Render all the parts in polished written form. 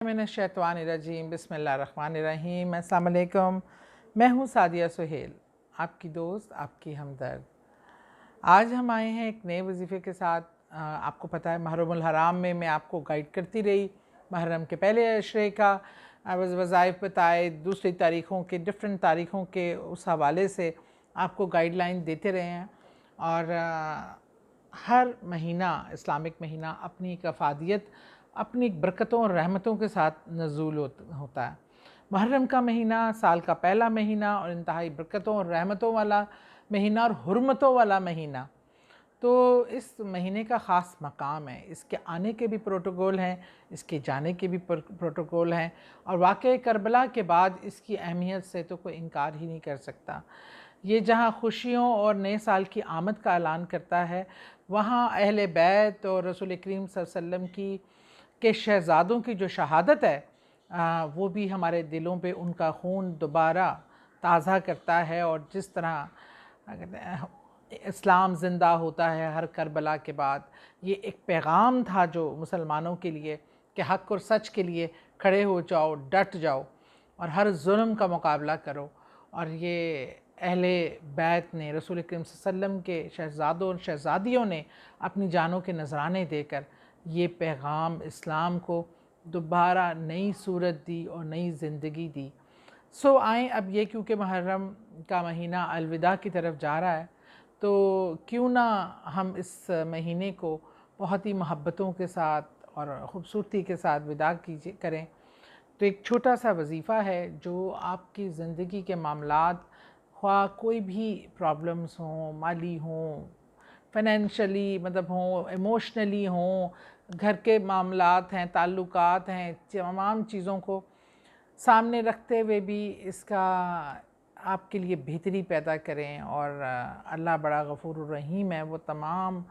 मिनश्शैतानिर्रजीम बिस्मिल्लाहिर्रहमानिर्रहीम। अस्सलाम वालेकुम। मैं हूँ सादिया सुहेल, आपकी दोस्त, आपकी हमदर्द। आज हम आए हैं एक नए वजीफ़े के साथ। आपको पता है मुहर्रमुल हराम में मैं आपको गाइड करती रही, मुहर्रम के पहले अशरे का वज़ाइफ बताए, दूसरी तारीख़ों के डिफरेंट तारीख़ों के उस हवाले से आपको गाइडलाइन देते रहे हैं। और हर महीना, इस्लामिक महीना अपनी एक अफादियत, अपनी बरकतों और रहमतों के साथ नज़ूल होता है। मुहर्रम का महीना साल का पहला महीना और इंतहाई बरकतों और रहमतों वाला महीना और हुर्मतों वाला महीना। तो इस महीने का ख़ास मकाम है, इसके आने के भी प्रोटोकॉल हैं, इसके जाने के भी प्रोटोकॉल हैं, और वाक़या करबला के बाद इसकी अहमियत से तो कोई इनकार ही नहीं कर सकता। ये जहाँ खुशियों और नए साल की आमद का ऐलान करता है, वहाँ अहले बैत और रसूल करीम सल्लल्लाहु अलैहि वसल्लम की के शहज़ादों की जो शहादत है, वो भी हमारे दिलों पे उनका खून दोबारा ताज़ा करता है। और जिस तरह इस्लाम ज़िंदा होता है हर करबला के बाद, ये एक पैगाम था जो मुसलमानों के लिए कि हक़ और सच के लिए खड़े हो जाओ, डट जाओ और हर जुल्म का मुकाबला करो। और ये अहले बैत ने, रसूल करीम सल्लल्लाहु अलैहि वसल्लम के शहज़ादों और शहज़ादियों ने अपनी जानों के नजराने देकर ये पैगाम इस्लाम को दोबारा नई सूरत दी और नई ज़िंदगी दी। सो आएँ अब ये, क्योंकि मुहर्रम का महीना अलविदा की तरफ जा रहा है, तो क्यों ना हम इस महीने को बहुत ही मोहब्बतों के साथ और ख़ूबसूरती के साथ विदा करें। तो एक छोटा सा वजीफ़ा है जो आपकी ज़िंदगी के मामलात, ख्वाह कोई भी प्रॉब्लम्स हों, माली हों, फाइनेंशियली मतलब हों, इमोशनली हों, घर के मामलात हैं, ताल्लुकात हैं, तमाम चीज़ों को सामने रखते हुए भी इसका आपके लिए बेहतरी पैदा करें। और अल्लाह बड़ा गफ़ूर रहीम है, वो तमाम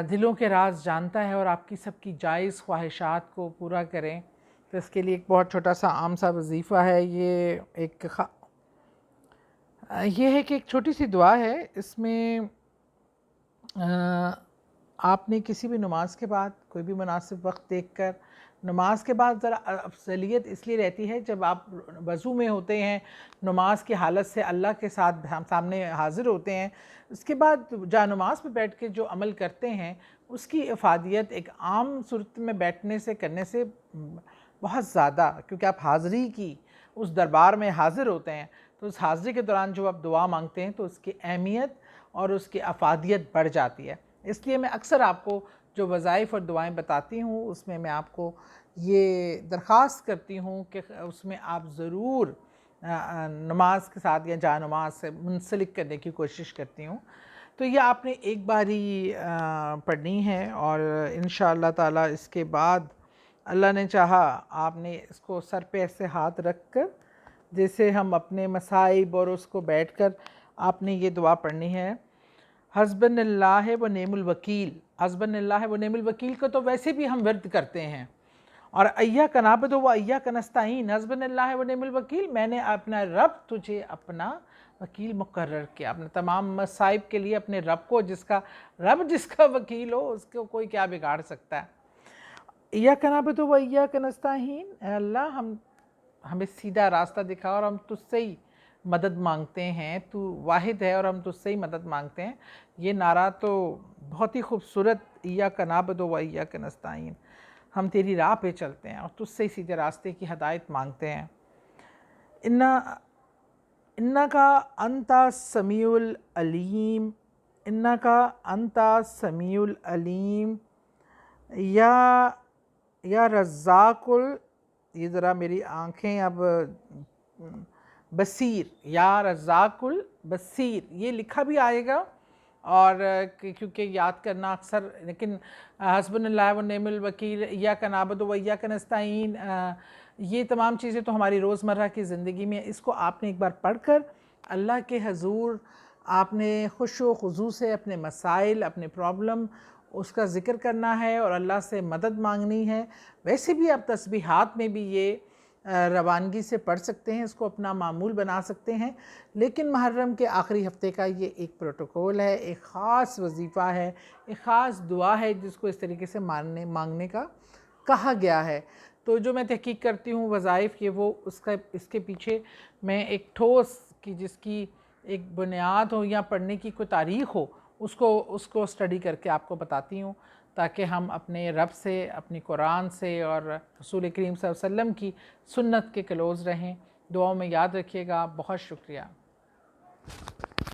दिलों के राज जानता है और आपकी सबकी जायज़ ख्वाहिशात को पूरा करें। तो इसके लिए एक बहुत छोटा सा आम सा वजीफ़ा है। ये है कि एक छोटी सी दुआ है। इसमें आपने किसी भी नमाज के बाद कोई भी मुनासिब वक्त देखकर, नमाज के बाद ज़रा अफजलियत इसलिए रहती है जब आप वज़ू में होते हैं, नमाज की हालत से अल्लाह के साथ हम सामने हाज़िर होते हैं, उसके बाद जा नमाज पे बैठ के जो अमल करते हैं उसकी इफ़ादियत एक आम सूरत में बैठने से करने से बहुत ज़्यादा, क्योंकि आप हाज़िरी की उस दरबार में हाज़िर होते हैं, तो उस हाज़िरी के दौरान जो आप दुआ मांगते हैं तो उसकी अहमियत और उसकी अफादियत बढ़ जाती है। इसलिए मैं अक्सर आपको जो वज़ाइफ़ और दुआएं बताती हूँ उसमें मैं आपको ये दरख्वास्त करती हूँ कि उसमें आप ज़रूर नमाज के साथ या जा नमाज से मुंसलिक करने की कोशिश करती हूँ। तो ये आपने एक बार ही पढ़नी है और इंशाअल्लाह ताला इसके बाद अल्लाह ने चाहा आपने इसको सर पे ऐसे हाथ रख कर, जैसे हम अपने मसाइब और उसको बैठ कर आपने ये दुआ पढ़नी है। हस्बनल्लाह व नेमुल वकील। हस्बनल्लाह व नेमुल वकील को तो वैसे भी हम वर्द करते हैं, और अय्या का नाबद व अय्या का नस्ताईन। हस्बनल्लाह व नेमुल वकील, मैंने अपना रब तुझे अपना वकील मुकर्रर किया। अपने तमाम मसाइब के लिए अपने रब को, जिसका वकील हो उसको कोई क्या बिगाड़ सकता है। अय्या का नाबद व अय्या का नस्ताईन, अल्लाह हमें सीधा रास्ता दिखा और हम तुझसे ही मदद मांगते हैं, तू वाहिद है और हम तुझसे ही मदद मांगते हैं। ये नारा तो बहुत ही खूबसूरत, इय्याका नअबुदु व इय्याका नस्ताईन, हम तेरी राह पे चलते हैं और तुझसे ही सीधे रास्ते की हदायत मांगते हैं। इन्ना का अंता समीउल अलीम, इन्ना का अंता समीउल अलीम, या रज़्ज़ाकुल, ये ज़रा मेरी आँखें अब, बसीर, या रज़्ज़ाकुल बसीर, ये लिखा भी आएगा और क्योंकि याद करना अक्सर, लेकिन हस्बुनल्लाह व निअमल वकील, इय्याका नअबुदु व इय्याका नस्ताईन, ये तमाम चीज़ें तो हमारी रोज़मर्रा की ज़िंदगी में, इसको आपने एक बार पढ़कर अल्लाह के हजूर आपने खुशो खुजू से अपने मसाइल, अपने प्रॉब्लम उसका ज़िक्र करना है और अल्लाह से मदद मांगनी है। वैसे भी आप तस्बीहात में भी ये रवानगी से पढ़ सकते हैं, इसको अपना मामूल बना सकते हैं, लेकिन मुहर्रम के आखिरी हफ्ते का ये एक प्रोटोकॉल है, एक ख़ास वजीफ़ा है, एक ख़ास दुआ है जिसको इस तरीके से मांगने का कहा गया है। तो जो मैं तहकीक करती हूँ वज़ाइफ़ की, वो उसका इसके पीछे मैं एक ठोस कि जिसकी एक बुनियाद हो या पढ़ने की कोई तारीख़ हो, उसको स्टडी करके आपको बताती हूँ, ताकि हम अपने रब से, अपनी कुरान से और रसूल करीम सल्लल्लाहु अलैहि वसल्लम की सुन्नत के क्लोज़ रहें। दुआओं में याद रखिएगा। बहुत शुक्रिया।